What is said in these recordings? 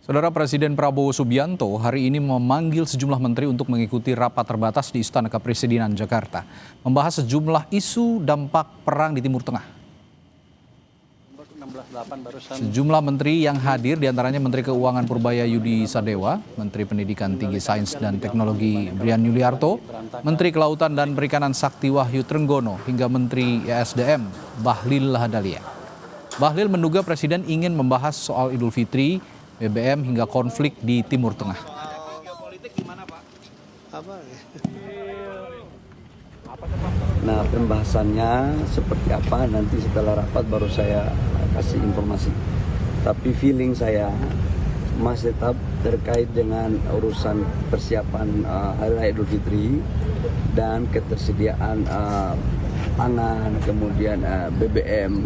Saudara Presiden Prabowo Subianto hari ini memanggil sejumlah menteri untuk mengikuti rapat terbatas di Istana Kepresidenan Jakarta, membahas sejumlah isu dampak perang di Timur Tengah. Sejumlah menteri yang hadir diantaranya Menteri Keuangan Purbaya Yudi Sadewa, Menteri Pendidikan Tinggi Sains dan Teknologi Brian Yuliarto, Menteri Kelautan dan Perikanan Sakti Wahyu Trenggono, hingga Menteri ESDM Bahlil Lahadalia. Bahlil menduga Presiden ingin membahas soal Idul Fitri, BBM hingga konflik di Timur Tengah. Nah, pembahasannya seperti apa nanti setelah rapat baru saya kasih informasi. Tapi feeling saya masih tetap terkait dengan urusan persiapan Hari Raya Idul Fitri dan ketersediaan pangan, kemudian BBM,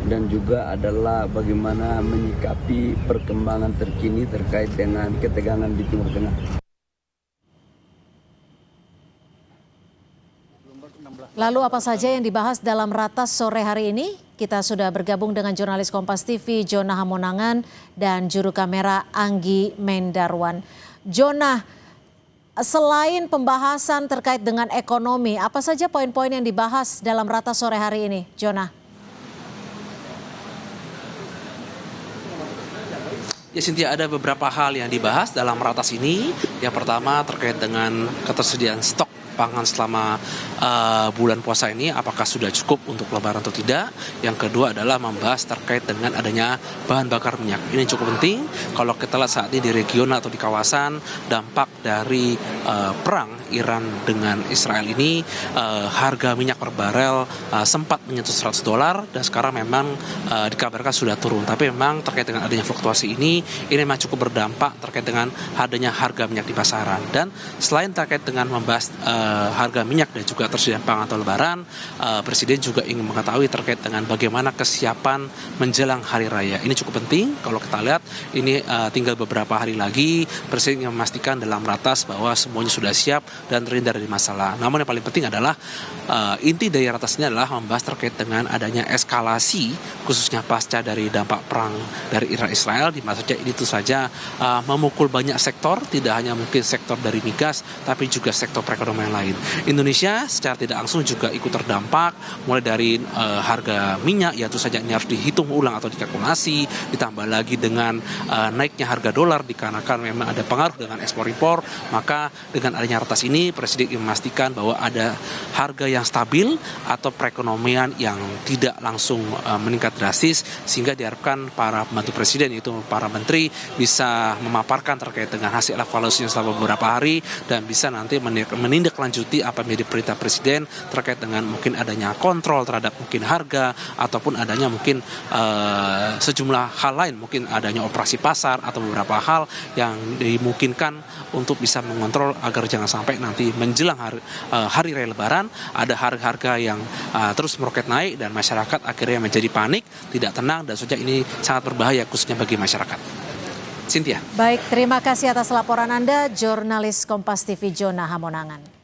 dan juga adalah bagaimana menyikapi perkembangan terkini terkait dengan ketegangan di Timur Tengah. Lalu apa saja yang dibahas dalam ratas sore hari ini? Kita sudah bergabung dengan jurnalis Kompas TV Jona Hamonangan dan juru kamera Anggi Mendarwan. Jona, selain pembahasan terkait dengan ekonomi, apa saja poin-poin yang dibahas dalam ratas sore hari ini, Jona? Ya, Cynthia, ada beberapa hal yang dibahas dalam ratas ini. Yang pertama terkait dengan ketersediaan stok pangan selama bulan puasa ini, apakah sudah cukup untuk lebaran atau tidak. Yang kedua adalah membahas terkait dengan adanya bahan bakar minyak. Ini cukup penting kalau kita lihat saat ini di regional atau di kawasan, dampak dari perang Iran dengan Israel ini, harga minyak per barel sempat menyentuh $100 dan sekarang memang dikabarkan sudah turun. Tapi memang terkait dengan adanya fluktuasi ini memang cukup berdampak terkait dengan adanya harga minyak di pasaran. Dan selain terkait dengan membahas harga minyak dan juga tersediaan pangan atau lebaran, Presiden juga ingin mengetahui terkait dengan bagaimana kesiapan menjelang hari raya. Ini cukup penting kalau kita lihat ini tinggal beberapa hari lagi. Presiden ingin memastikan dalam ratas bahwa semuanya sudah siap dan terhindar dari masalah. Namun yang paling penting adalah inti dari ratas ini adalah membahas terkait dengan adanya eskalasi khususnya pasca dari dampak perang dari Iran-Israel, di mana itu saja memukul banyak sektor, tidak hanya mungkin sektor dari migas tapi juga sektor perekonomian lain. Indonesia secara tidak langsung juga ikut terdampak, mulai dari harga minyak, ya tentu saja ini harus dihitung ulang atau dikalkulasi, ditambah lagi dengan naiknya harga dolar dikarenakan memang ada pengaruh dengan ekspor impor. Maka dengan adanya ratas ini Presiden ingin memastikan bahwa ada harga yang stabil atau perekonomian yang tidak langsung meningkat drastis, sehingga diharapkan para pembantu Presiden yaitu para menteri bisa memaparkan terkait dengan hasil evaluasinya selama beberapa hari dan bisa nanti menindaklanjuti apa menjadi perintah Presiden terkait dengan mungkin adanya kontrol terhadap mungkin harga ataupun adanya mungkin sejumlah hal lain, mungkin adanya operasi pasar atau beberapa hal yang dimungkinkan untuk bisa mengontrol agar jangan sampai nanti menjelang hari raya Lebaran ada harga-harga yang terus meroket naik dan masyarakat akhirnya menjadi panik, tidak tenang, dan saja ini sangat berbahaya khususnya bagi masyarakat. Cynthia. Baik, terima kasih atas laporan Anda, jurnalis Kompas TV Jona Hamonangan.